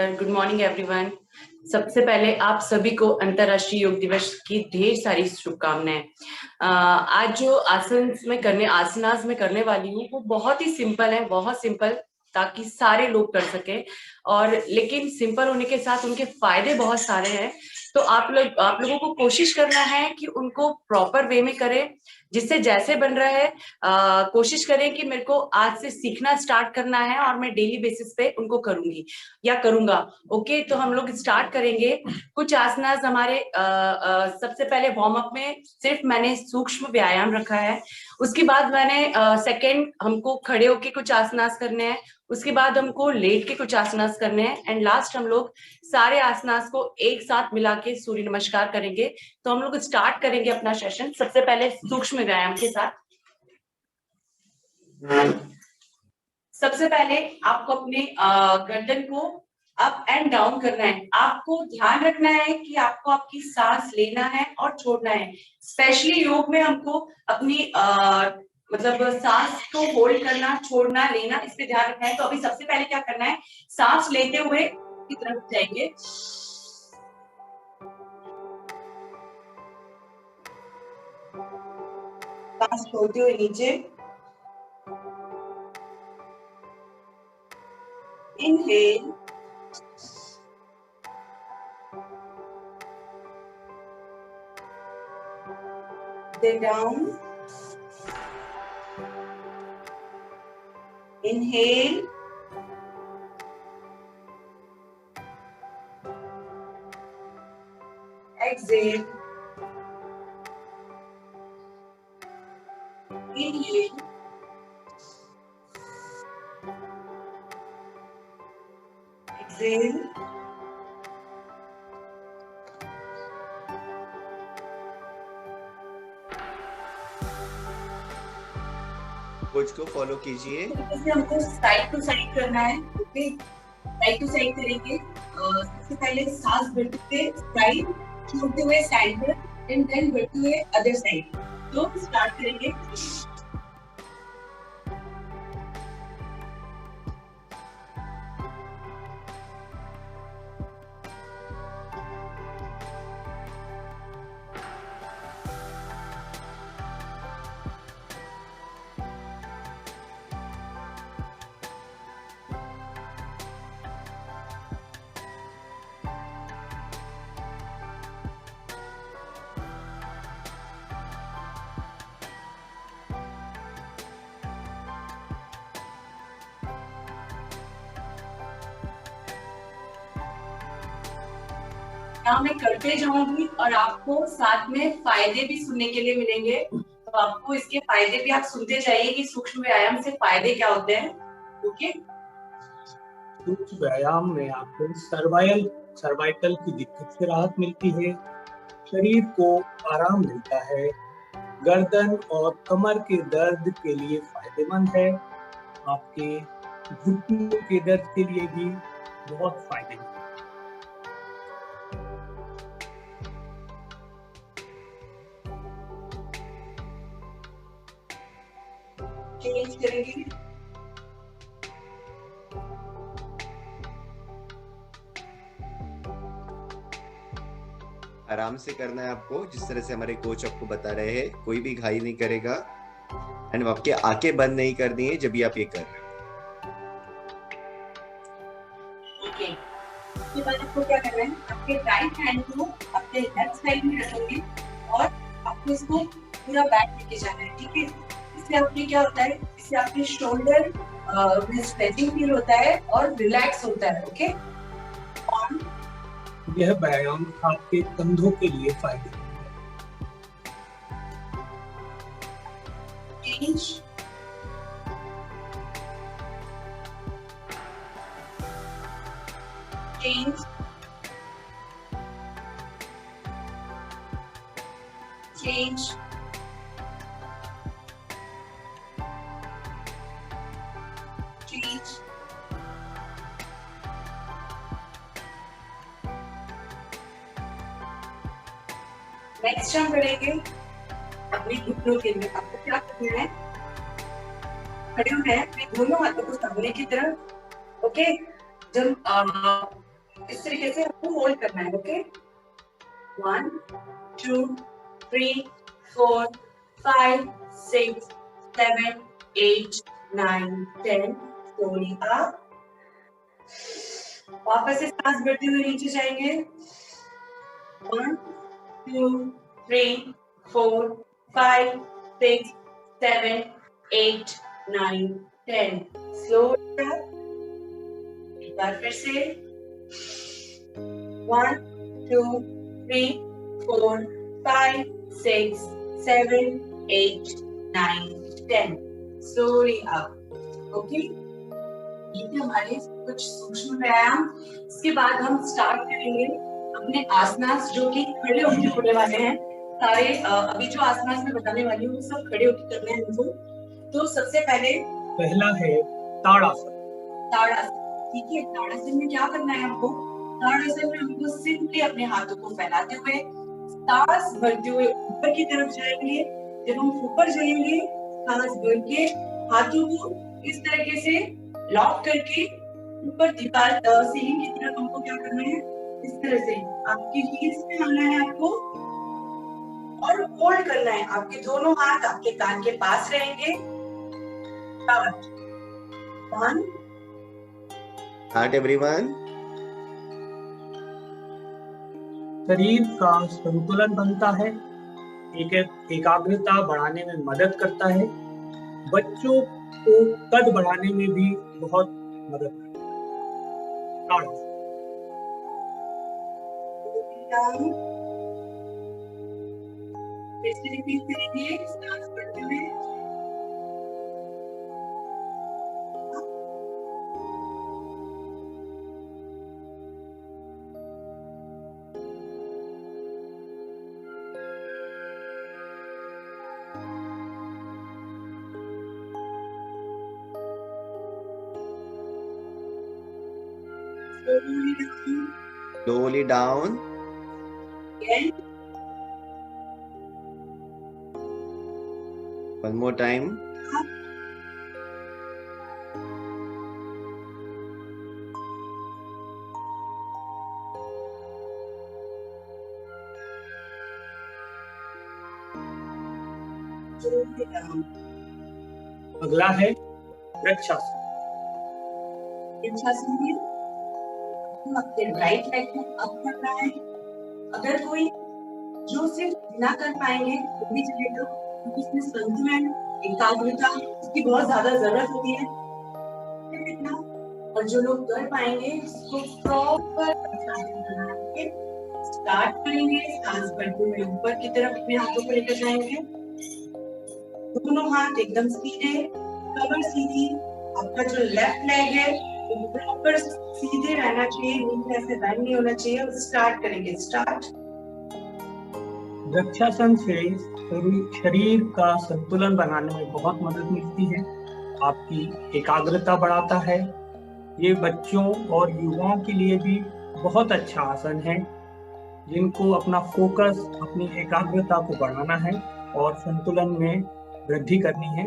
Good morning everyone. सबसे पहले आप सभी को अंतर्राष्ट्रीय योग दिवस की ढेर सारी शुभकामनाएं। आज जो आसनास में करने वाली हूँ वो बहुत ही सिंपल है, बहुत सिंपल, ताकि सारे लोग कर सके। और लेकिन सिंपल होने के साथ उनके फायदे बहुत सारे हैं। तो आप लोगों को कोशिश करना है कि उनको प्रॉपर वे में करें, जिससे जैसे बन रहा है कोशिश करें कि मेरे को आज से सीखना स्टार्ट करना है और मैं डेली बेसिस पे उनको करूंगी या करूंगा। ओके, तो हम लोग स्टार्ट करेंगे। कुछ आसनास हमारे सबसे पहले वार्म अप में सिर्फ मैंने सूक्ष्म व्यायाम रखा है। उसके बाद मैंने सेकंड हमको खड़े होके कुछ आसनास करने हैं। उसके बाद हमको लेट के कुछ आसनास करने हैं एंड लास्ट हम लोग सारे आसनास को एक साथ मिला के सूर्य नमस्कार करेंगे। तो हम लोग स्टार्ट करेंगे अपना सेशन सबसे पहले सूक्ष्म व्यायाम के साथ। सबसे पहले आपको अपने गर्दन को अप एंड डाउन करना है। आपको ध्यान रखना है कि आपको आपकी सांस लेना है और छोड़ना है। स्पेशली योग में हमको अपनी मतलब सांस को होल्ड करना, छोड़ना, लेना, इस पे ध्यान रखना है। तो अभी सबसे पहले क्या करना है, सांस लेते हुए की तरफ जाएंगे, सांस छोड़ते हुए नीचे, inhale, then down, inhale, exhale, inhale, exhale, coach को फॉलो कीजिए। जैसे हमको साइड टू साइड करना है। ओके, साइड टू साइड करेंगे। सबसे पहले सांस बढ़ते हुए साइड, छोड़ते हुए सेंटर एंड देन बढ़ते हुए अदर साइड। तो स्टार्ट करेंगे। यहाँ मैं करते जाऊंगी और आपको साथ में फायदे भी सुनने के लिए मिलेंगे। तो आपको इसके फायदे भी आप सुनते जाइए कि सूक्ष्म व्यायाम से फायदे क्या होते हैं। ओके, सूक्ष्म व्यायाम में आपको सर्वाइकल की दिक्कत से राहत मिलती है, शरीर को आराम मिलता है, गर्दन और कमर के दर्द के लिए फायदेमंद है, आपके घुटनों के दर्द के लिए भी बहुत फायदेमंद है। चेंज करेंगे। आराम से करना है आपको, जिस तरह से हमारे कोच आपको बता रहे हैं। कोई भी घाई नहीं करेगा एंड आपके आंखें बंद नहीं करनी है जब भी आप ये कर रहे हो। ओके, उसके बाद आपको क्या करना है, आपके राइट हैंड को अपने लेफ्ट साइड में रखेंगे और आपको इसको पूरा बैक लेके जाना है। ठीक है, इससे आपके क्या होता है, इससे आपके शोल्डर में स्ट्रेचिंग फील होता है और रिलैक्स होता है। ओके, और यह व्यायाम आपके कंधों के लिए फायदेमंद है। Change, change, change, change, next हम करेंगे अपने घुटनों के लिए। आपको क्या करना है, खड़े होना है, अपने दोनों हाथों को सामने की तरफ। ओके, जब इस तरीके से आपको होल्ड करना है। ओके, 1 2 3 4 5 6 7 8 9 10। slowly up, वापस से सांस भरते हुए नीचे जाएंगे। 1 2 3 4 5 6 7 8 9 10। slowly up, एक बार फिर से 1 2 3 4 5 6 7 8 9 10। slowly up। ओके, ये थे हमारे कुछ सूक्ष्म व्यायाम। इसके बाद हम स्टार्ट करेंगे अपने आसनास, जो कि खड़े होकर होने वाले हैं। सारे अभी जो आसनास मैं बताने वाली हूँ वो सब खड़े होकर करने हैं हमको। तो सबसे पहला है ताड़ासन। ताड़ासन, ठीक है। ताड़ासन में क्या करना है हमको? ताड़ासन में हमको सिंपली अपने हाथों को फैलाते हुए सांस भरते हुए ऊपर की तरफ जाएंगे। जब हम ऊपर जाएंगे, सांस भर के हाथों को इस तरीके से लॉक करके ऊपर दीवार सीलिंग की तरफ हमको क्या करना है? इस तरह से आपकी हील्स पे आना है आपको और होल्ड करना है। आपके दोनों हाथ आपके कान के पास रहेंगे। 1 Start everyone. शरीर का संतुलन बनता है, एकाग्रता बढ़ाने में मदद करता है, बच्चों को कद बढ़ाने में भी बहुत मदद करता है। ताड़ासन। फिर से रिपीट करेंगे सांस भरते हुए। Slowly down. Again. One more time. Slowly down. अगला है वृक्षासन। वृक्षासन में आपके राइट लेग को अप करना है। अगर कोई जो सिर्फ ना कर पाएंगे वो भी चलेगा, क्योंकि इसमें संतुलन, एकाग्रता इसकी बहुत ज्यादा जरूरत होती है। और जो लोग कर पाएंगे इसको प्रॉपर स्टार्ट करेंगे। सांस भरते हुए ऊपर की तरफ अपने हाथों को लेकर जाएंगे। दोनों हाथ एकदम सीधे, कमर सीधी। आपका जो लेफ्ट लेग है वो प्रॉपर सीधे रहना चाहिए, नीचे ऐसे बैंड नहीं होना चाहिए। स्टार्ट करेंगे। स्टार्ट। वृक्षासन से शरीर का संतुलन बनाने में बहुत मदद मिलती है, आपकी एकाग्रता बढ़ाता है। ये बच्चों और युवाओं के लिए भी बहुत अच्छा आसन है, जिनको अपना फोकस, अपनी एकाग्रता को बढ़ाना है और संतुलन में वृद्धि करनी है।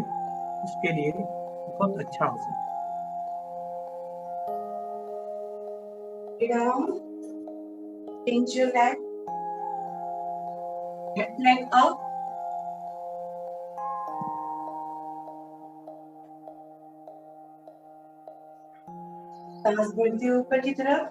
उसके लिए बहुत अच्छा आसन है। Down. Change your leg. Left leg up. सांस भरते हुए ऊपर की तरफ।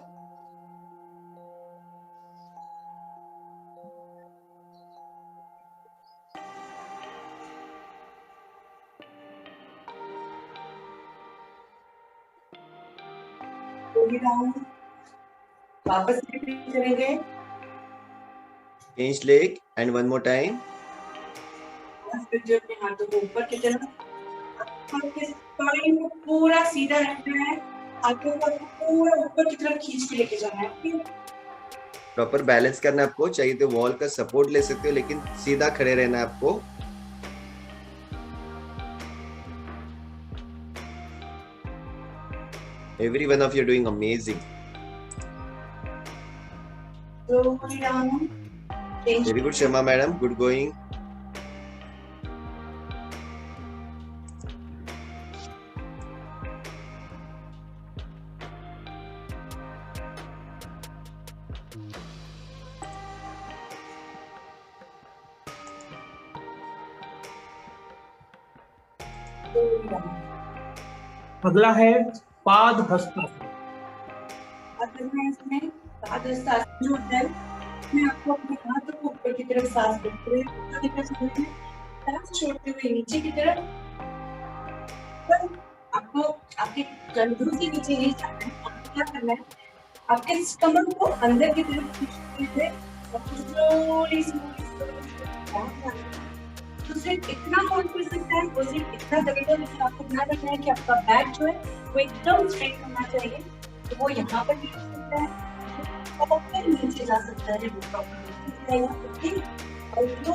Down. वापस रिपीट करेंगे। Change leg and one more time. अपने हाथों को ऊपर की तरफ, आपके स्पाइन को पूरा सीधा रखना है। हाथों को पूरा ऊपर की तरफ खींच के लेके जाना है। प्रॉपर बैलेंस करना है आपको। चाहिए तो वॉल का सपोर्ट ले सकते हो, लेकिन सीधा खड़े रहना है आपको। Every one of you are doing amazing. Slowly down. Change. Very good, Shama madam. Good going. अगला है पादहस्तासन। अगर मैं इसमें पादहस्तासन जो होता है, मैं आपको अपने हाथों को ऊपर की तरफ सांस लेते हुए सांस छोड़ते हुए नीचे की तरफ, पर आपको आपके कंधों से नीचे नहीं जाना है। आपको क्या करना है, आपके कमर को अंदर की तरफ खींचते हुए स्लोली तो सिर्फ इतना होल्ड कर सकता है, वो सिर्फ इतना लगेगा, लेकिन आपको ध्यान रखना है कि आपका बैक जो है वो एकदम स्ट्रेट होना चाहिए। तो वो यहाँ पर भी हो सकता है और फिर नीचे जा सकता है, वो प्रॉपर और जो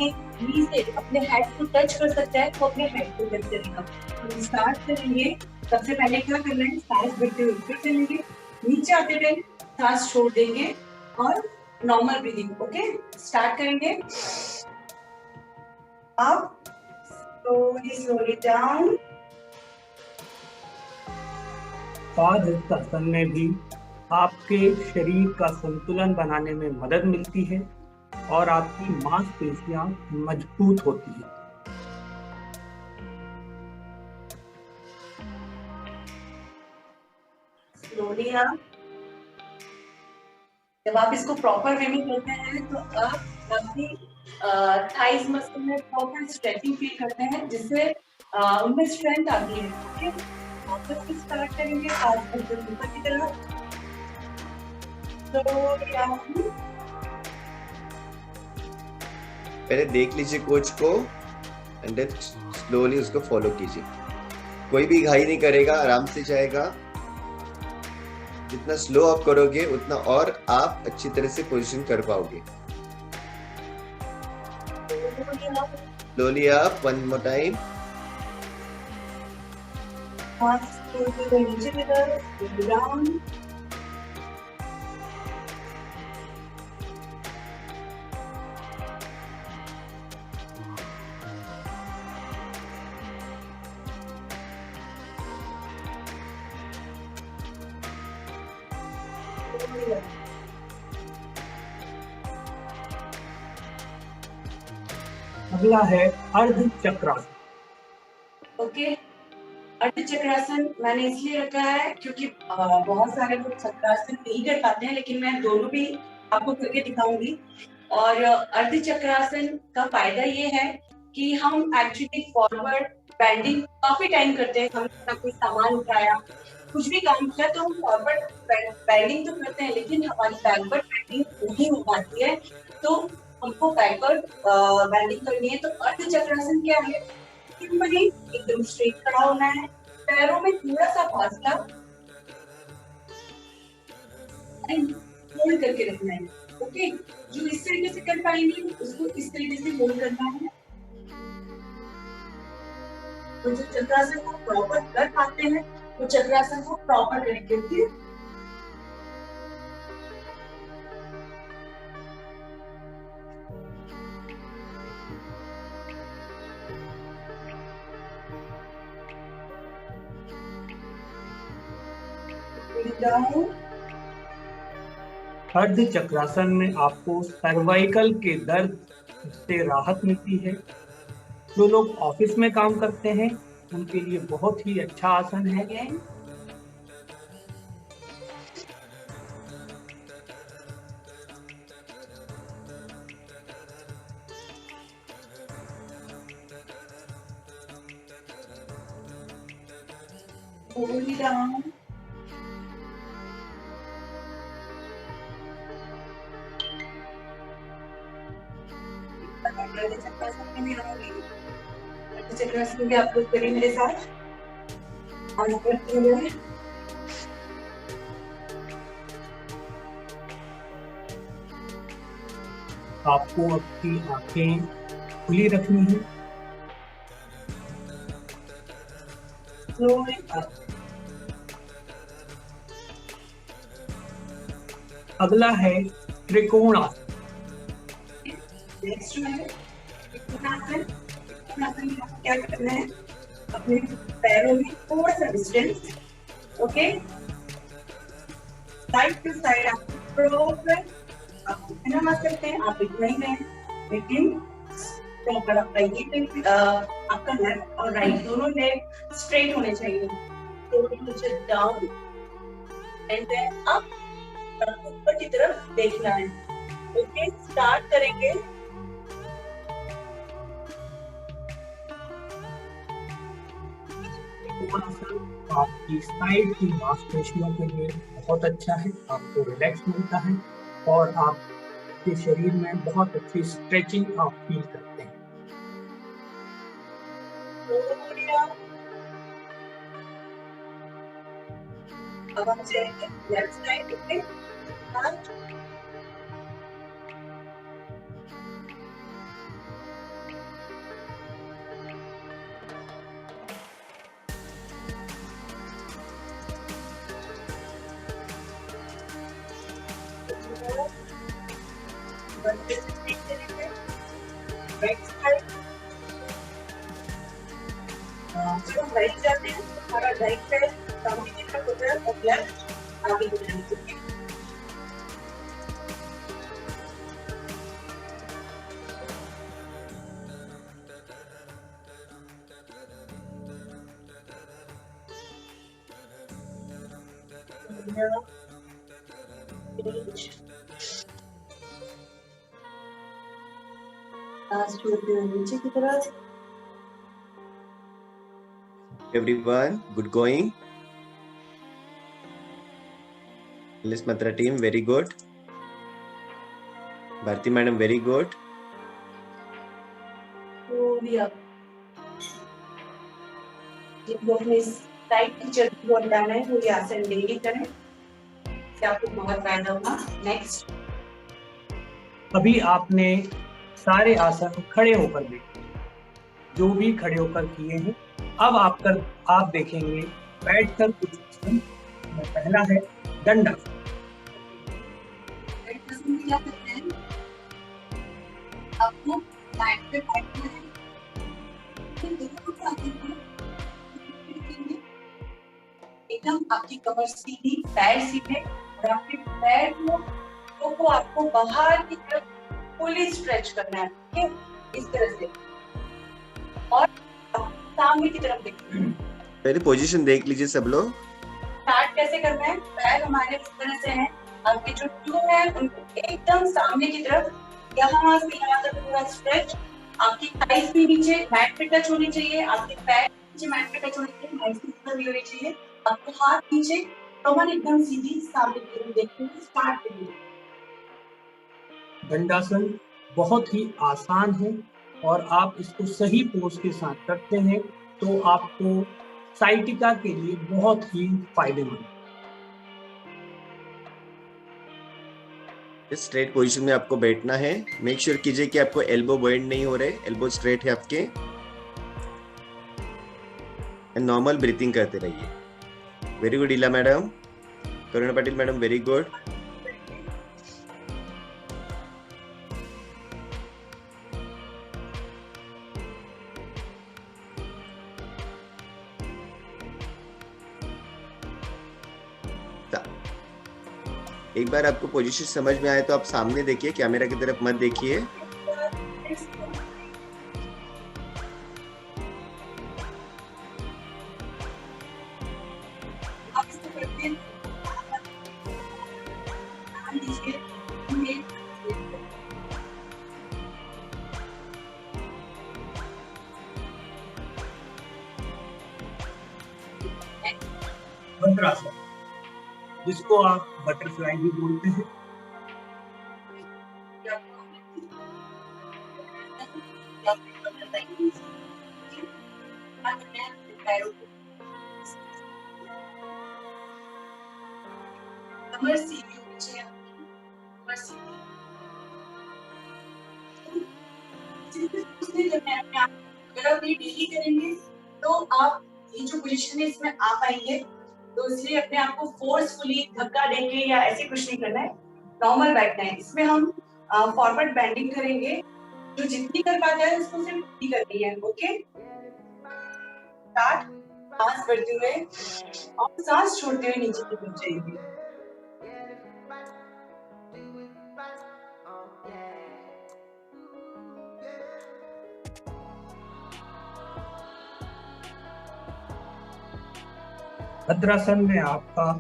नी से अपने हेड को टच कर सकता है, वो अपने हेड को टच करेगा। हम स्टार्ट करेंगे। सबसे पहले क्या करना है, सांस भरते हुए ऊपर चलेंगे, नीचे आते टाइम सांस छोड़ देंगे और नॉर्मल ब्रीदिंग। ओके, स्टार्ट करेंगे। आप स्लोली डाउन। पादहस्तासन में भी आपके शरीर का संतुलन बनाने में मदद मिलती है और आपकी मांसपेशियां मजबूत होती है। स्लोली आप, जब आप इसको प्रॉपर वे में करते हैं तो आप अपनी थाइज मसल में प्रॉपर स्ट्रेचिंग फील करते हैं, जिससे उनमें स्ट्रेंथ आती है। ओके, वापस स्टार्ट करेंगे हाथ को ऊपर की तरफ। पहले देख लीजिए कोच को एंड देन स्लोली उसको फॉलो कीजिए। कोई भी घाई नहीं करेगा, आराम से जाएगा। जितना स्लो आप करोगे उतना और आप अच्छी तरह से पोजीशन कर पाओगे। Slowly up, one more time. अगला है अर्ध चक्रासन। ओके, अर्ध चक्रासन मैंने इसलिए रखा है क्योंकि बहुत सारे लोग चक्रासन नहीं कर पाते हैं, लेकिन मैं दोनों भी आपको करके दिखाऊंगी। और अर्ध चक्रासन का फायदा ये है कि हम एक्चुअली फॉरवर्ड बेंडिंग काफी टाइम करते हैं। हमने कोई सामान उठाया, कुछ भी काम किया, तो हम फॉरवर्ड बेंडिंग तो करते हैं, लेकिन हमारी बैकवर्ड बेंडिंग नहीं हो पाती है। तो हमको बैकवर्ड बेंडिंग करनी है। तो अर्ध चक्रासन क्या है, सिंपली एकदम स्ट्रेट खड़ा होना है, पैरों में थोड़ा सा फासला होल्ड करके रखना है। ओके, जो इस तरीके से कर पाएंगे उसको इस तरीके से होल्ड करना है। तो जो चक्रासन को प्रॉपर कर पाते हैं वो चक्रासन को प्रॉपर करेंगे। ओके, अर्ध चक्रासन में आपको सर्वाइकल के दर्द से राहत मिलती है। जो लोग ऑफिस में काम करते हैं उनके लिए बहुत ही अच्छा आसन है। चक्रासन भी आप लोग करें मेरे साथ। आपको अपनी आंखें खुली रखनी है। अगला है त्रिकोणासन। नेक्स्ट है त्रिकोणासन। त्रिकोणासन में क्या करना है, अपने पैरों में थोड़ा सा distance, okay, side to side आप प्रॉपर आप इतना मार सकते हैं। आप इतना ही नहीं, लेकिन प्रॉपर आपका ये आपका लेफ्ट और राइट दोनों लेग स्ट्रेट होने चाहिए। तो नीचे डाउन एंड देन अप, ऊपर की तरफ देखना है। ओके, स्टार्ट करेंगे। आपकी साइड की मांसपेशियों के लिए बहुत अच्छा है, आपको रिलैक्स मिलता है और आपके शरीर में बहुत अच्छी स्ट्रेचिंग आप फील करते हैं। अब हम जाएंगे लेफ्ट साइड पे। जब हम राइट जाते हैं तो हमारा राइट पैर सामने की तरफ होता है और लेफ्ट आगे की तरफ होता है। नीचे की तरफ। Everyone, good going. English Mantra team, very good. Bharti madam, very good. जिनको अपने साइड की चर्बी को हटाना है वो ये आसन डेली करें, इससे आपको बहुत फायदा होगा। नेक्स्ट, अभी आपने सारे आसन खड़े होकर देखे, जो भी खड़े होकर किए हैं। अब आप देखेंगे बैठकर कुछ आसन। पहला है दंडासन। क्या करते हैं, आपको लाइन पे बैठना है, एकदम आपकी कमर सीधी, पैर सीधे और आपके पैर को आपको बाहर की तरफ फुली स्ट्रेच करना है। ठीक है, इस तरह से और सामने की तरफ देखना है। पहले पोजीशन देख लीजिए सब लोग। स्टार्ट कैसे करना है, पैर हमारे इस तरह से हैं, आपके जो टू है उनको एकदम सामने की तरफ, यहाँ से यहाँ तक पूरा स्ट्रेच। आपकी थाइस भी नीचे मैट पे टच होनी चाहिए, आपके पैर नीचे मैट पे टच होने चाहिए, थाइस भी ऊपर भी होनी चाहिए, आपके हाथ नीचे, कमर एकदम सीधी सामने की तरफ देखते हुए स्टार्ट करिए। दंडासन बहुत ही आसान है और आप इसको सही पोज के साथ करते हैं तो आपको साइटिका के लिए बहुत ही फायदेमंद है। इस स्ट्रेट पोजीशन में आपको बैठना है। मेक श्योर कीजिए कि आपको एल्बो बेंड नहीं हो रहे, एल्बो स्ट्रेट है आपके। नॉर्मल ब्रीथिंग करते रहिए। वेरी गुड इला मैडम, करुणा पाटिल मैडम, वेरी गुड। एक बार आपको पोजीशन समझ में आए तो आप सामने देखिए, कैमरा की तरफ मत देखिए। वज्रासन, जिसको आप बटरफ्लाई भी बोलते हैं। कमर सीधी होनी चाहिए, कमर सीधी। अगर आप ये डेली करेंगे तो आप ये जो पोजीशन है इसमें आ पाएंगे। तो इसलिए अपने आप को फोर्सफुली धक्का देके या ऐसे कुछ नहीं करना है, नॉर्मल बैठना है। इसमें हम फॉरवर्ड बेंडिंग करेंगे, जो जितनी कर पाते हैं उसको सिर्फ उतनी करनी है। Okay, start. सांस भरते हुए और सांस छोड़ते हुए नीचे की तरफ जाइए। भद्रासन में आपका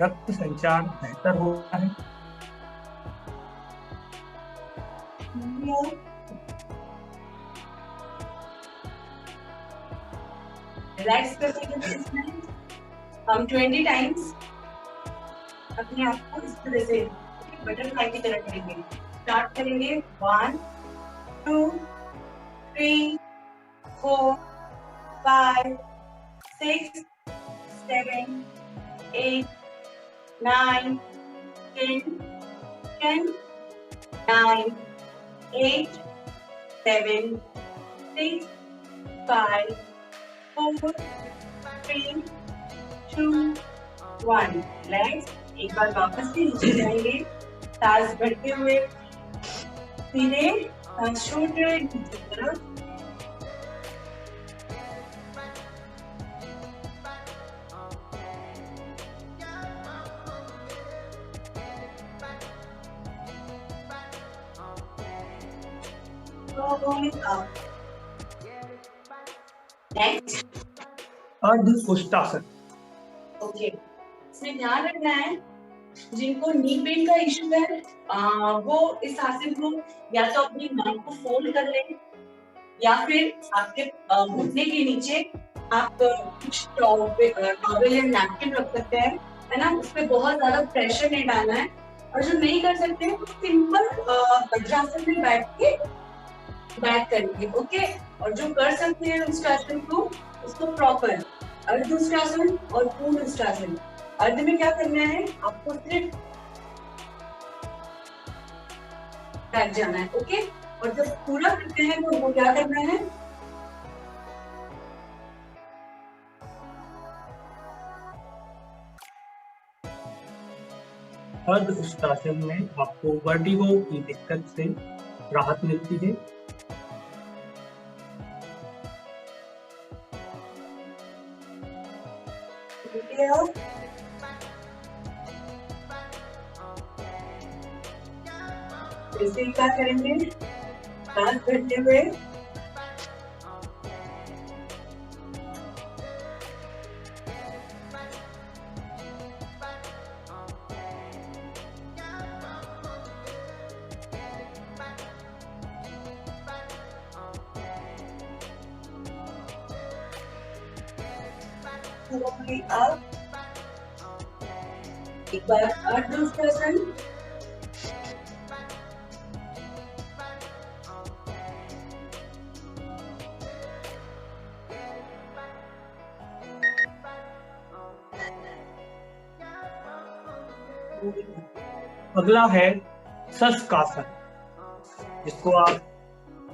रक्त संचार बेहतर होता है। रिलैक्स करके हम 20 टाइम्स अपने आप को इस तरह से बटरफ्लाई की तरह करेंगे। स्टार्ट करेंगे 1 2 3 4 5 6 7 8 9 10 10 9 8 7 6 5 4 3 2 1। रिलैक्स। एक बार वापस से नीचे जाएंगे, सांस भरते हुए सीधे सांस छोड़ते हुए नीचे की तरफ। नेक्स्ट अर्धपुष्टासन। ओके, इसमें ध्यान रखना है जिनको नी पेन का इशू है वो इस आसन को या तो अपनी नाक को फोल्ड कर लें या फिर आपके घुटने के नीचे आप कुछ टॉवेल या नैपकिन रख सकते हैं, है ना। उस पर बहुत ज्यादा प्रेशर नहीं डालना है। और जो नहीं कर सकते वो सिंपल वज्रासन में बैठ करेंगे। ओके, और जो कर सकते हैं उस आसन को, उसको प्रॉपर अर्धउष्टासन और पूर्ण उष्टासन। अर्ध में क्या करना है, आपको सिर्फ बैठ जाना है। ओके, और जब पूरा करते हैं तो वो क्या करना है, अर्धउष्टासन में आपको वर्टिगो की दिक्कत से राहत मिलती है। इसे क्या करेंगे, सांस भरते हुए अब एक बार अर्धउष्टासन, अगला है शशकासन, जिसको आप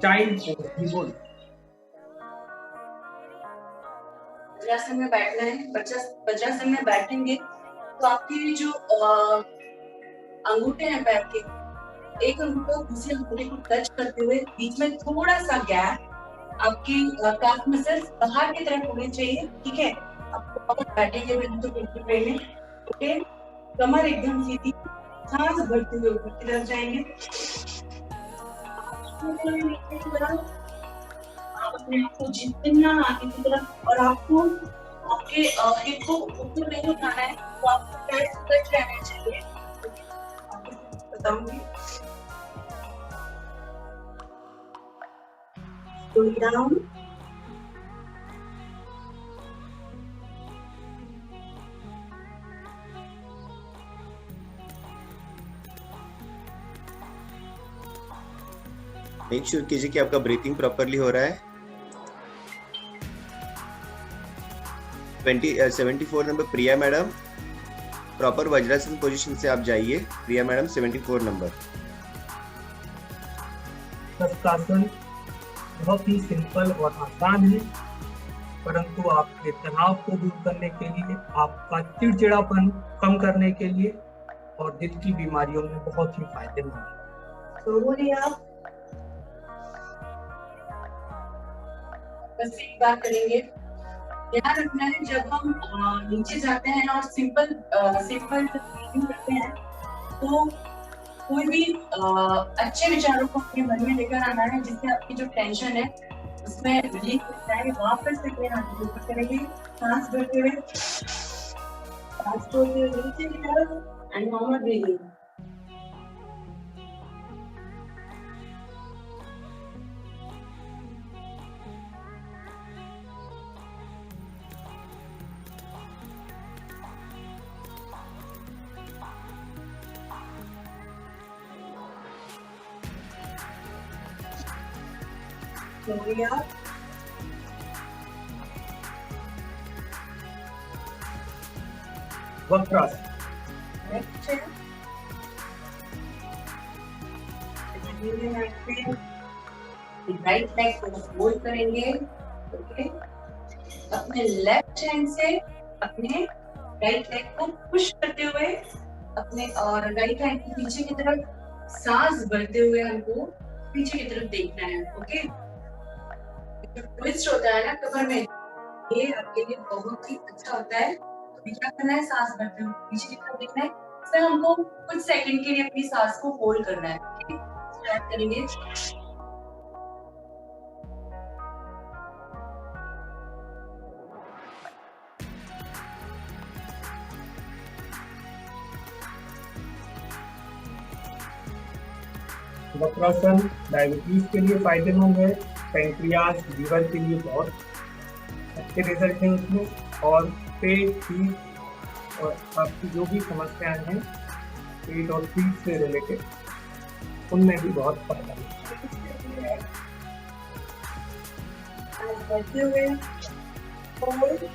चाइल्ड पोज भी बोलते हैं। वज्रासन में बैठना है। वज्रासन में बैठेंगे तो आपके जो अंगूठे हैं पैर के, एक अंगूठा दूसरे अंगूठे को टच करते हुए बीच में थोड़ा सा गैप, आपकी काफ मसल्स बाहर की तरफ होने चाहिए। ठीक है, आप बैठेंगे तो बिल्कुल पहले। ओके, कमर एकदम सीधी, सांस भरते हुए ऊपर की तरफ जाएंगे। आप अपने आप को जितना आगे की तरफ, और आपको आपके हिप को ऊपर नहीं उठाना है, तो आपको पैर टच रहना चाहिए। आपको बताऊंगी। डाउन, मेक श्योर कीजिए कि आपका ब्रीथिंग प्रॉपरली हो रहा है। 74 नंबर प्रिया मैडम, प्रॉपर वज्रासन पोजीशन से आप जाइए। प्रिया मैडम 74 नंबर। शशकासन बहुत ही सिंपल और आसान है, परंतु आपके तनाव को दूर करने के लिए, आपका चिड़चिड़ापन कम करने के लिए और दिल की बीमारियों में बहुत ही फायदेमंद है। तो बोलिए आप बस एक बार करेंगे। ध्यान रखना है जब हम नीचे जाते हैं और सिंपल करते हैं तो कोई भी अच्छे विचारों को अपने मन में लेकर आना है, जिससे आपकी जो टेंशन है उसमें रिलीफ मिलता है। वापस से अपने हाथ ऊपर करेंगे, सांस भरते हुए सांस छोड़ते हुए नीचे की तरफ एंड नॉर्मल ब्रीदिंग। शुक्रिया। वक्रासन। नेक्स्ट है राइट लेग को फोल्ड करेंगे। ओके, अपने लेफ्ट हैंड से अपने राइट लेग को पुश करते हुए अपने और राइट हैंड को पीछे की तरफ सांस भरते हुए हमको पीछे की तरफ देखना है। ओके, ट्विस्ट होता है ना कमर में, ये आपके लिए बहुत ही अच्छा होता है। तो क्या करना है, सांस भरते हुए पीछे की तरफ देखना है। फिर हमको कुछ सेकंड के लिए अपनी सांस को होल्ड करना है। स्टार्ट करेंगे। वक्रासन डायबिटीज के लिए फायदेमंद है, पैंक्रियाज लीवर के लिए बहुत अच्छे रिजल्ट हैं इसमें, और पेट की और आपकी जो भी समस्याएं हैं पेट और पीठ से रिलेटेड उनमें भी बहुत फायदा है। बढ़ते हुए होल्ड,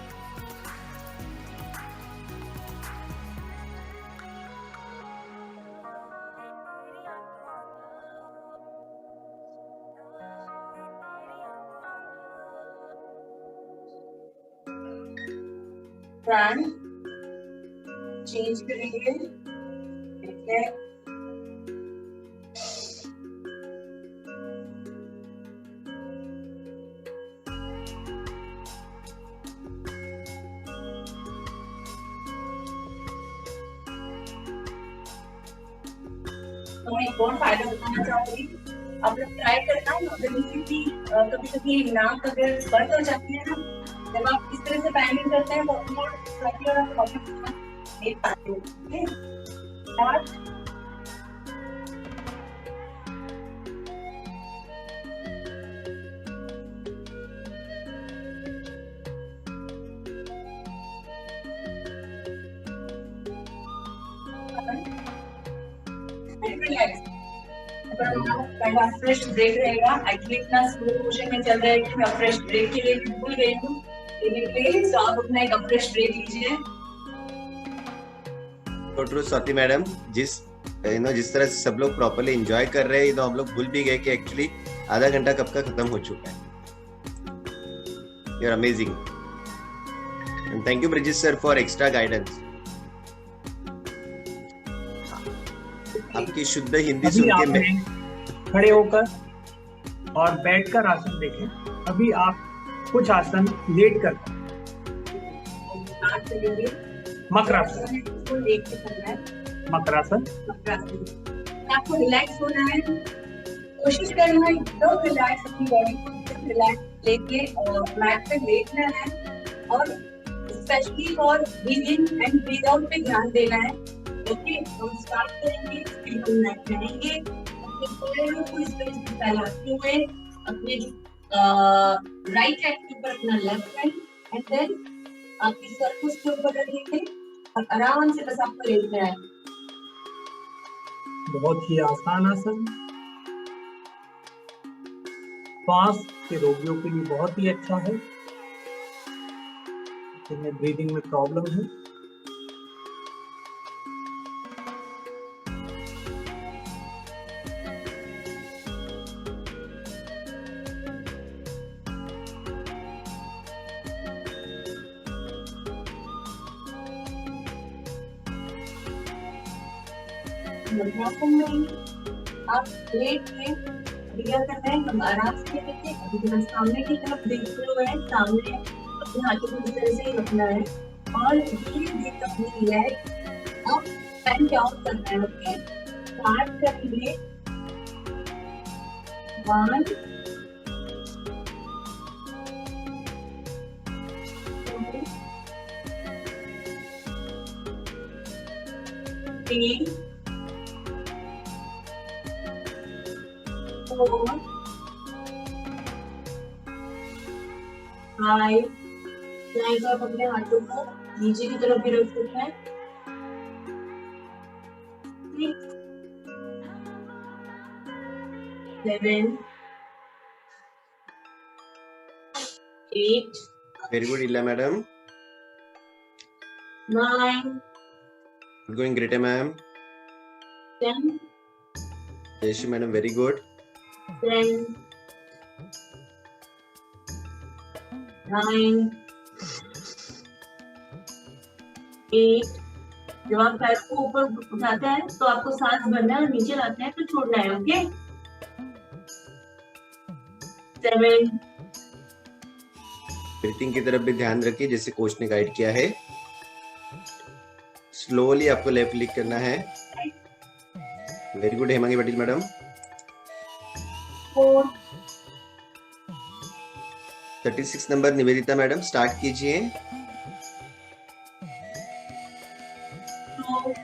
फ्रंट चेंज करेंगे। ठीक है, तो मैं एक और फायदा बताना चाहूंगी। आप लोग ट्राई करना, कभी कभी नाक अगर बंद हो जाती है ना, जब आप इस तरह से बैंडिंग करते हैं तो अपना प्रॉब्लम नहीं पाते हो। Okay, start. रिलैक्स। पहला फ्रेश ब्रेक रहेगा। एक्चुअली इतना स्लो मोशन में चल रहा है कि मैं फ्रेश ब्रेक के लिए भी भूल गई हूँ लेने के लिए, तो आप अपना एक फ्रेश ब्रेक लीजिए। तो ट्रू स्वाति मैडम, जिस तरह से सब लोग प्रॉपर्ली एंजॉय कर रहे हैं, हम लोग भूल भी गए कि एक्चुअली आधा घंटा कब का खत्म हो चुका है। You are amazing and thank you Brijesh sir for extra guidance. आपकी शुद्ध हिंदी सुन के मैं खड़े होकर और बैठकर आसन देखें। अभी आप कुछ आसन लेट कर मकरासन। मकरासन। आपको रिलैक्स होना है, कोशिश करना है एकदम रिलैक्स, अपनी बॉडी को रिलैक्स लेके और मैट पे लेटना है और specially for breathe in and breathe out पे ध्यान देना है। ओके, हम स्टार्ट करेंगे। हम मैट करेंगे, अपने पैरों को इस तरह से फैलाते हुए अपने राइट हैंड के ऊपर अपना लेफ्ट हैंड एंड देन आपकी सर को उसके ऊपर रखेंगे और आराम से बस आपको लेटना है। बहुत ही आसान आसन, श्वास के रोगियों के लिए बहुत ही अच्छा है, जिन्हें ब्रीदिंग में प्रॉब्लम है। आप लेट के क्रिया कर रहे हैं, हम आराम से लेते हैं। अभी हम सामने की तरफ देखते हुए हैं, सामने अपने हाथों को इस तरह से ही रखना है और धीरे धीरे अपनी लेग अप एंड डाउन करना है। ओके, स्टार्ट करेंगे। 1 2 3 4 5। यहाँ तो आप अपने हाथों को नीचे की तरफ भी रख सकते हैं। 6 7 8 very good Ila madam, 9 good going great ma'am, 10 Jayashree madam very good, 10 9 8। जब आप पैर को ऊपर उठाते हैं तो आपको सांस भरना है और नीचे लाते हैं तो छोड़ना है। ओके, 7 ब्रीथिंग की तरफ भी ध्यान रखिए जैसे कोच ने गाइड किया है। स्लोली आपको लेफ्ट क्लिक करना है। Very good Hemangi Patel madam, 4 36 number Nivedita madam start कीजिए। 2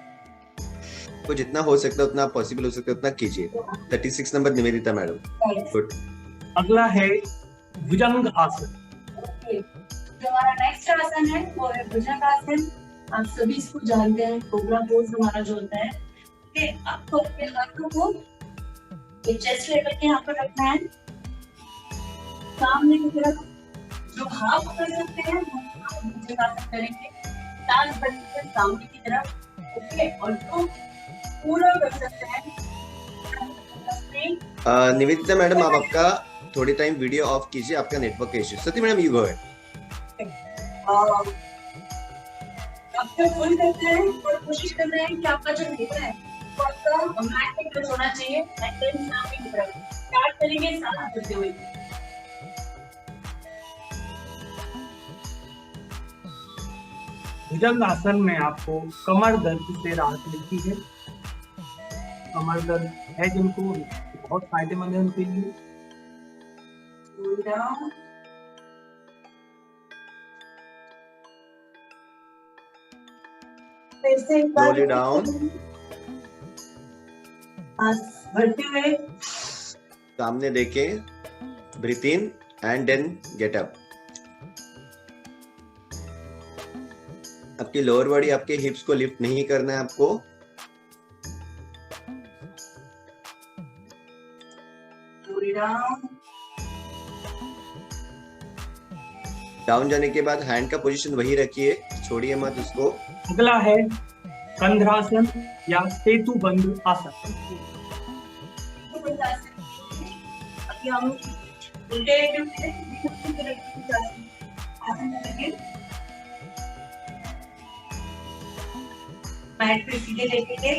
को जितना हो सकता है उतना पॉसिबल हो सकता है उतना कीजिए। 36 नंबर निवेदिता मैडम गुड। अगला है भुजंग आसन। जो हमारा नेक्स्ट आसन है वो है भुजंग आसन। आप सभी इसको जानते हैं, कोबरा पोज हमारा जो होता है। ओके, आपको अपने हाथों को चेस्ट लेवल के यहाँ पर रखना है, सामने की तरफ जो हाथ कर सकते हैं वो भुजंग आसन करेंगे, टांग बढ़कर सामने की तरफ। ओके, और तो पूरा कर सकते हैं। निवेदिता मैडम आप आपका थोड़ी टाइम वीडियो ऑफ कीजिए, आपका network issue. Sati madam you go ahead. आपको फुल करते हैं और कोशिश कर रहे हैं कि आपका जो नेवर है वो आपका मैट पे टच होना चाहिए। एंड देन सामने की तरफ स्टार्ट करेंगे सांस भरते हुए। भुजंग आसन में आपको कमर दर्द से राहत मिलती है। कमर दर्द है जिनको, बहुत फायदेमंद है उनके लिए। फिर से एक बार Slowly down. सांस भरते हुए सामने देखें, breathe in and then get up. आपकी लोअर बॉडी, आपके हिप्स को लिफ्ट नहीं करना है आपको। डाउन जाने के बाद हैंड का पोजीशन वही रखिए, छोड़िए मत उसको। अगला है कंधरासन या सेतु बंद आसन। अभी हम उल्टे आसन करेंगे। मैट पे सीधे लेटेंगे।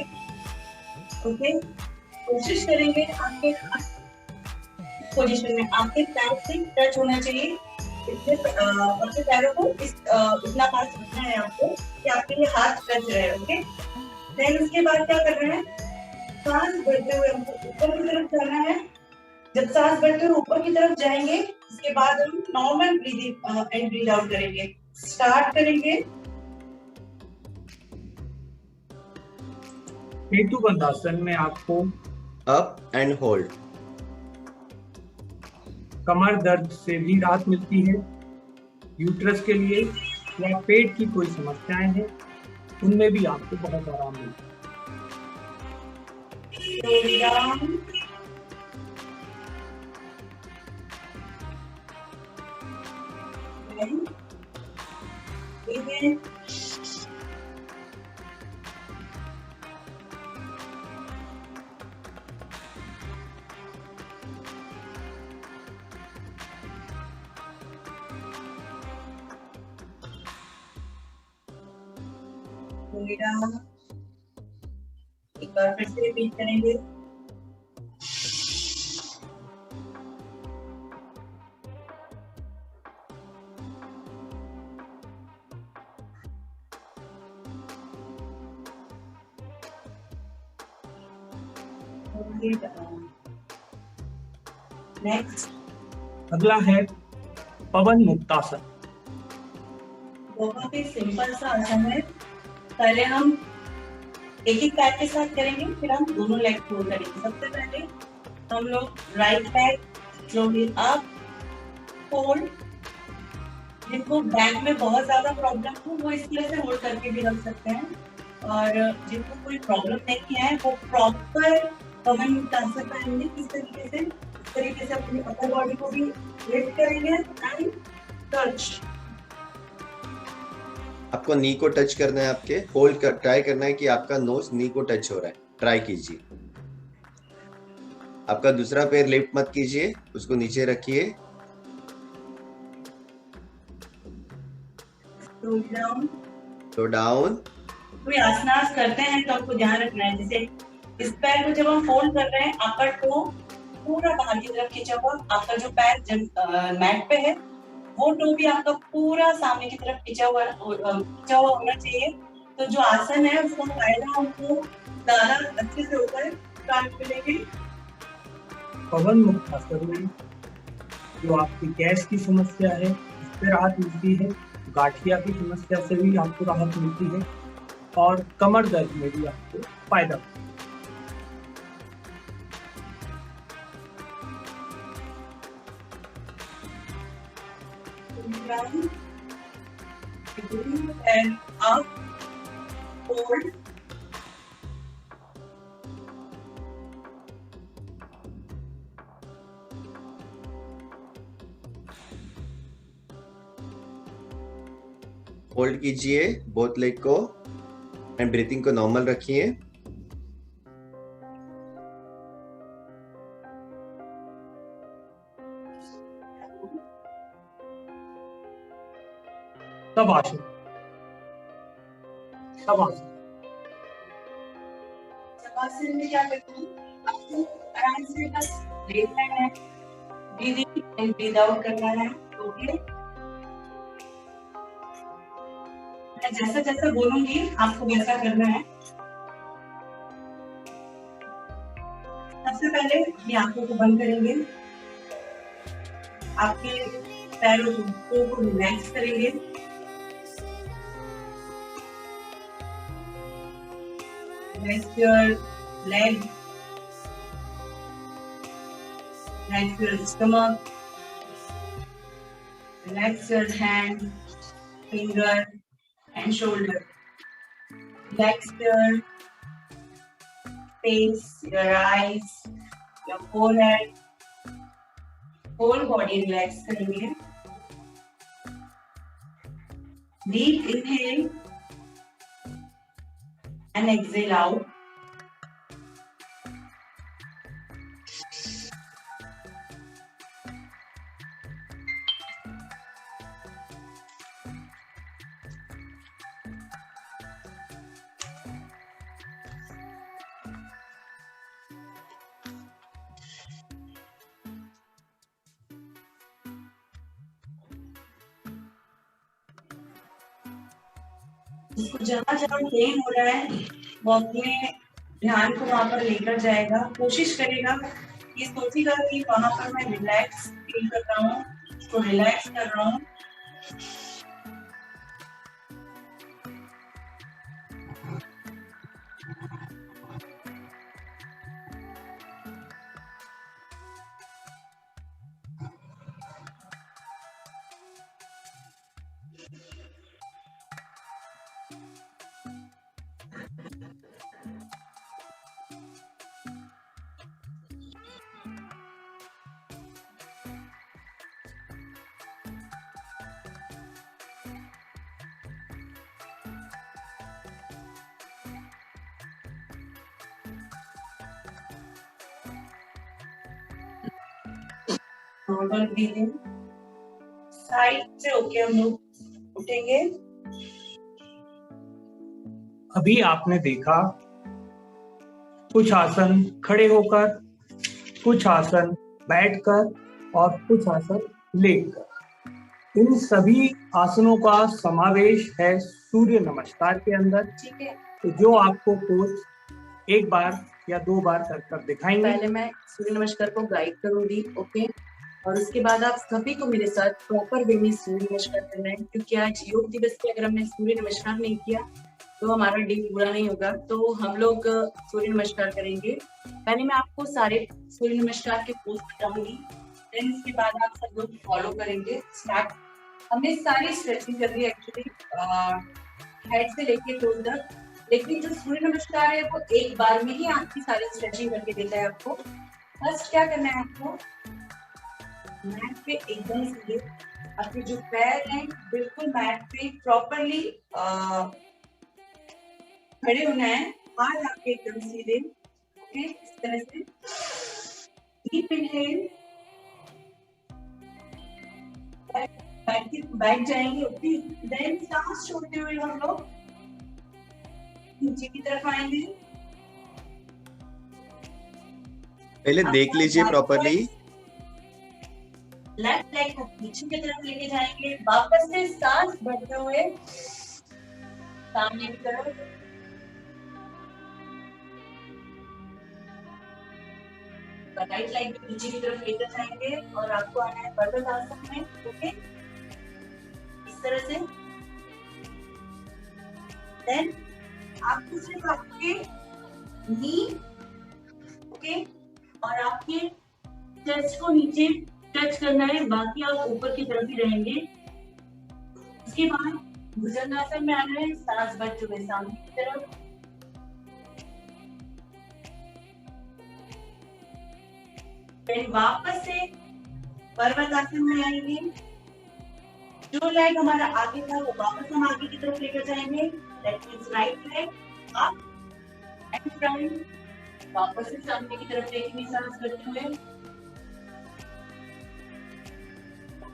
ओके, कोशिश करेंगे आपके हाथ पोजीशन में आपके पैर से टच होना चाहिए। अपने पैरों को इतना पास रखना है आपको कि आपके ये हाथ टच रहे। ओके, देन उसके बाद क्या कर रहे हैं, सांस भरते हुए हमको ऊपर की तरफ जाना है। जब सांस भरते हुए ऊपर की तरफ जाएंगे उसके बाद हम normal breathing and breathe out करेंगे। स्टार्ट करेंगे। सेतु बंद आसन में आपको अप एंड होल्ड। कमर दर्द से भी राहत मिलती है। यूट्रस के लिए या पेट की कोई समस्याएं हैं उनमें भी आपको बहुत आराम मिलता है। एक बार फिर से रिपीट करेंगे। नेक्स्ट अगला है पवन मुक्तासन। बहुत ही सिंपल सा आसन है। पहले हम एक एक पैर के साथ करेंगे, फिर हम दोनों लेग फोल्ड करेंगे। सबसे पहले हम लोग right leg slowly up fold. जिनको बैक में बहुत ज्यादा प्रॉब्लम हो वो इस तरह से होल्ड करके भी रख सकते हैं, और जिनको कोई प्रॉब्लम नहीं है वो प्रॉपर पवन मुक्तासन पहनेंगे। इस तरीके से अपनी अपर बॉडी को भी लिफ्ट करेंगे एंड टच। आपको नी को टच करना है, आपके होल्ड कर ट्राई करना है कि आपका नोज नी को टच हो रहा है, ट्राई कीजिए। आपका दूसरा पैर लिफ्ट मत कीजिए, उसको नीचे रखिए। Slow down. कोई आसनास करते हैं तो आपको ध्यान रखना है, जैसे इस पैर को जब हम फोल्ड कर रहे हैं अपर टो पूरा बाहर की तरफ खींचा हुआ, आपका जो पैर जब मैट पे है वो टो भी आपका पूरा सामने की तरफ खींचा हुआ होना चाहिए। तो जो आसन है उसका फायदा हमको ज्यादा अच्छे से होता है। मिलेगी पवन मुक्तासन में जो आपकी गैस की समस्या है उससे राहत मिलती है, गाठिया की समस्या से भी आपको राहत मिलती है, और कमर दर्द में भी आपको फायदा होता है। and up, hold, होल्ड कीजिए बोथ लेग को एंड ब्रीथिंग को नॉर्मल रखिए। सब आसन शवासन में क्या करते हैं, आपको आराम से बस लेटना है, breathe in and breathe out करना है। ओके, मैं जैसा जैसा बोलूंगी आपको वैसा करना है। सबसे पहले अपनी आंखों को बंद करेंगे, आपके पैरों को रिलैक्स करेंगे, relax your leg, relax your stomach, relax your hand, finger and shoulder, relax your face, your eyes, your forehead, whole body relax करेंगे। Deep inhale and exhale out. जहाँ जहाँ पेन हो रहा है वो अपने ध्यान को वहां पर लेकर जाएगा, कोशिश करेगा, ये सोचेगा कि वहां पर मैं रिलैक्स फील कर रहा हूँ, तो रिलैक्स कर रहा हूँ। नॉर्मल ब्रीदिंग, साइड से होके हम लोग उठेंगे। अभी आपने देखा कुछ आसन खड़े होकर, कुछ आसन बैठकर और कुछ आसन लेटकर। इन सभी आसनों का समावेश है सूर्य नमस्कार के अंदर। ठीक है, तो जो आपको कोच एक बार या दो बार कर दिखाएंगे। पहले मैं सूर्य नमस्कार को गाइड करूंगी, ओके, और उसके बाद आप सभी को मेरे साथ प्रॉपर वे में सूर्य नमस्कार करना है, क्योंकि आज योग दिवस पे अगर हमने सूर्य नमस्कार नहीं किया तो हमारा डे पूरा नहीं होगा। तो हम लोग सूर्य नमस्कार करेंगे। पहले मैं आपको सारे सूर्य नमस्कार के पोज बताऊंगी, देन इसके बाद आप सब लोग फॉलो करेंगे। स्टार्ट। हमने सारी स्ट्रेचिंग कर दी एक्चुअली, हेड से लेके टोन तक, लेकिन जो सूर्य नमस्कार है वो एक बार में ही आपकी सारी स्ट्रेचिंग करके देता है आपको। फर्स्ट क्या करना है आपको, मैट पे एकदम सीधे आपके जो पैर हैं बिल्कुल मैट पे प्रॉपरली खड़े होना है, हाथ आपके एकदम सीधे। ओके, इस तरह से डीप इनहेल, बैठ जाएंगे। ओके, देन सांस छोड़ते हुए हम लोग नीचे की तरफ आएंगे। पहले देख लीजिए प्रॉपरली। लेफ्ट लेग को पीछे की तरफ लेके जाएंगे, वापस से सांस भरते हुए सामने की तरफ। राइट लेग को पीछे की तरफ लेकर जाएंगे और आपको आना है पर्वत आसन में। ओके, इस तरह से। देन आपको सिर्फ आपके नी, ओके, और आपके चेस्ट को नीचे टच करना है, बाकी आप ऊपर की तरफ ही रहेंगे। उसके बाद भुजंगासन में आना है, सांस भरते हुए सामने की तरफ। फिर वापस से पर्वतासन में आएंगे। जो लेग हमारा आगे था वो वापस हम आगे की तरफ लेकर जाएंगे। That means right leg up and front, वापस से सामने की तरफ लेके सांस भरते हुए।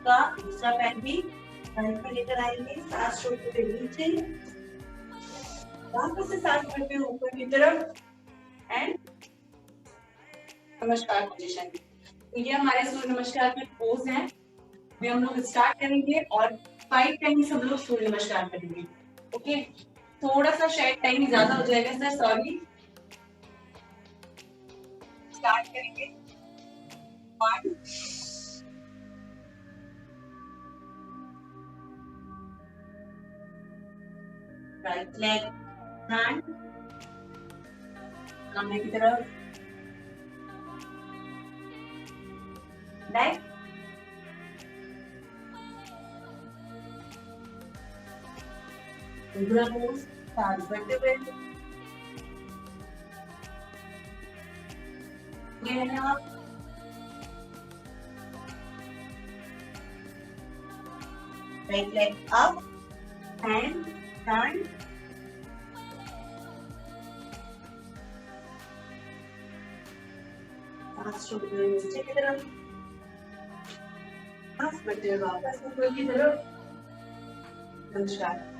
का दूसरा पैर भी फ्रंट पे लेकर आएंगे, सांस छोड़ते हुए नीचे, वापस से सांस भरते हुए ऊपर की तरफ एंड नमस्कार पोजीशन। तो ये हमारे सूर्य नमस्कार के पोज हैं। अभी हम लोग स्टार्ट करेंगे और 5 टाइम्स हम लोग सूर्य नमस्कार करेंगे। ओके, थोड़ा सा शायद टाइम ज्यादा हो जाएगा सर, सॉरी। स्टार्ट करेंगे। 1, राइट लेग फ्रंट, सामने की तरफ, बैक, दूसरा पोज, सांस भरते हुए। Right leg up and front, सांस छोड़ते हुए नीचे की तरफ, सांस भरते हुए वापस ऊपर की तरफ। नमस्कार।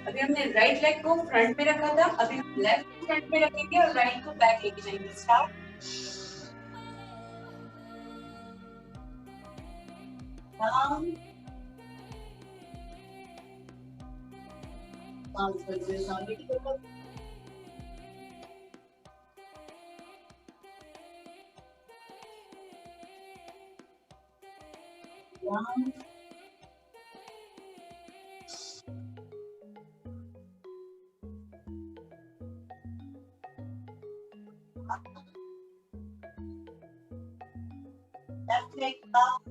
अभी हमने राइट लेग को फ्रंट पे रखा था, अभी हम लेफ्ट को फ्रंट पे रखेंगे और राइट को बैक लेके जाएंगे। स्टार्ट। डाउन, सांस भरते हुए सामने की तरफ, down, left leg up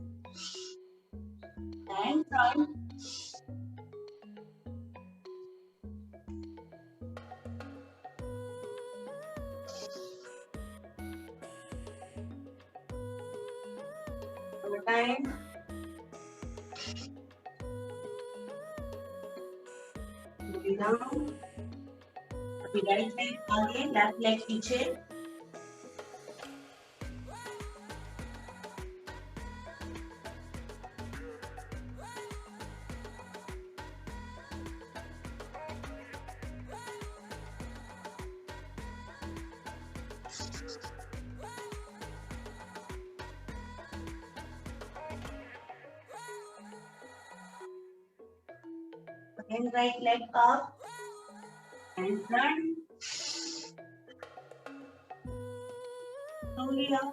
and front, over time, moving down, अभी राइट लेग आगे, लेफ्ट लेग पीछे, again right leg up and front, slowly up,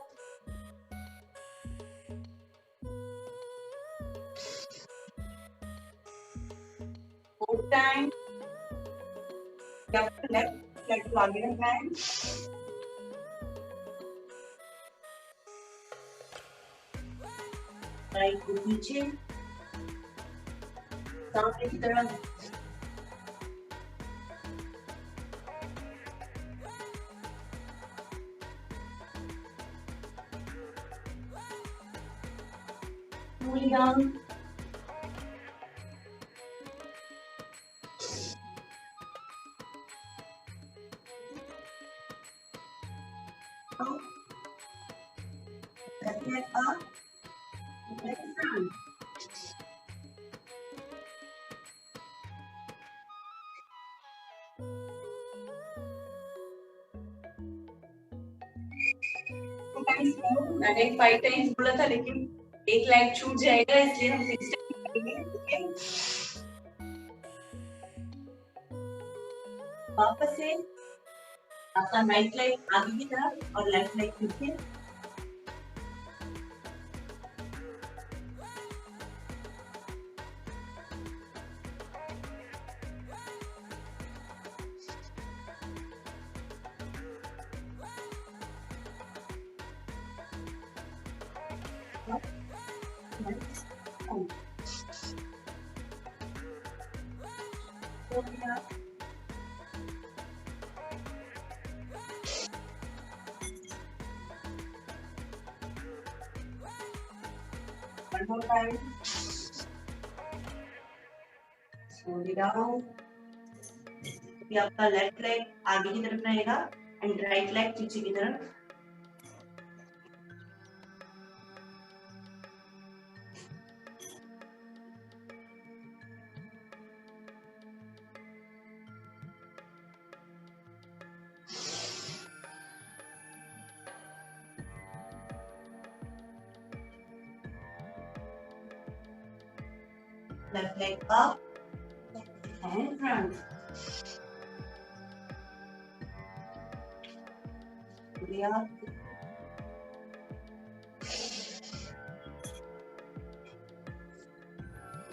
fourth time, left leg को आगे रखना है, राइट को पीछे सामने की तरफ, pull down, left leg up, left front. मैंने 5 टाइम्स बोला था लेकिन एक लाइन छूट जाएगा इसलिए हम 6 टाइम्स करेंगे। ओके, वापस से आपका राइट लेग आगे की तरफ और लेफ्ट लेग पीछे, one more time, slowly down. ये आपका लेफ्ट लेग आगे की तरफ रहेगा एंड राइट लेग पीछे की तरफ, left leg up and front. Yeah.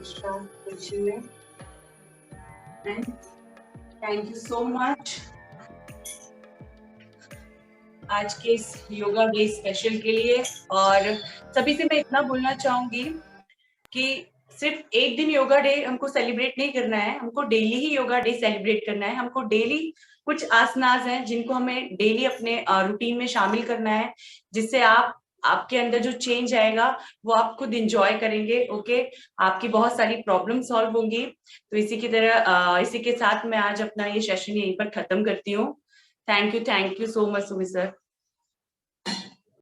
Strong position. And thank you so much आज के इस योगा डे स्पेशल के लिए। और सभी से मैं इतना बोलना चाहूंगी कि सिर्फ एक दिन योगा डे हमको सेलिब्रेट नहीं करना है, हमको डेली ही योगा डे सेलिब्रेट करना है। हमको डेली कुछ आसनास हैं जिनको हमें डेली अपने रूटीन में शामिल करना है, जिससे आपके अंदर जो चेंज आएगा वो आप खुद इंजॉय करेंगे। ओके, आपकी बहुत सारी प्रॉब्लम सॉल्व होंगी। तो इसी के साथ मैं आज अपना ये सेशन यहीं पर खत्म करती हूँ। Thank you so much Sumit sir.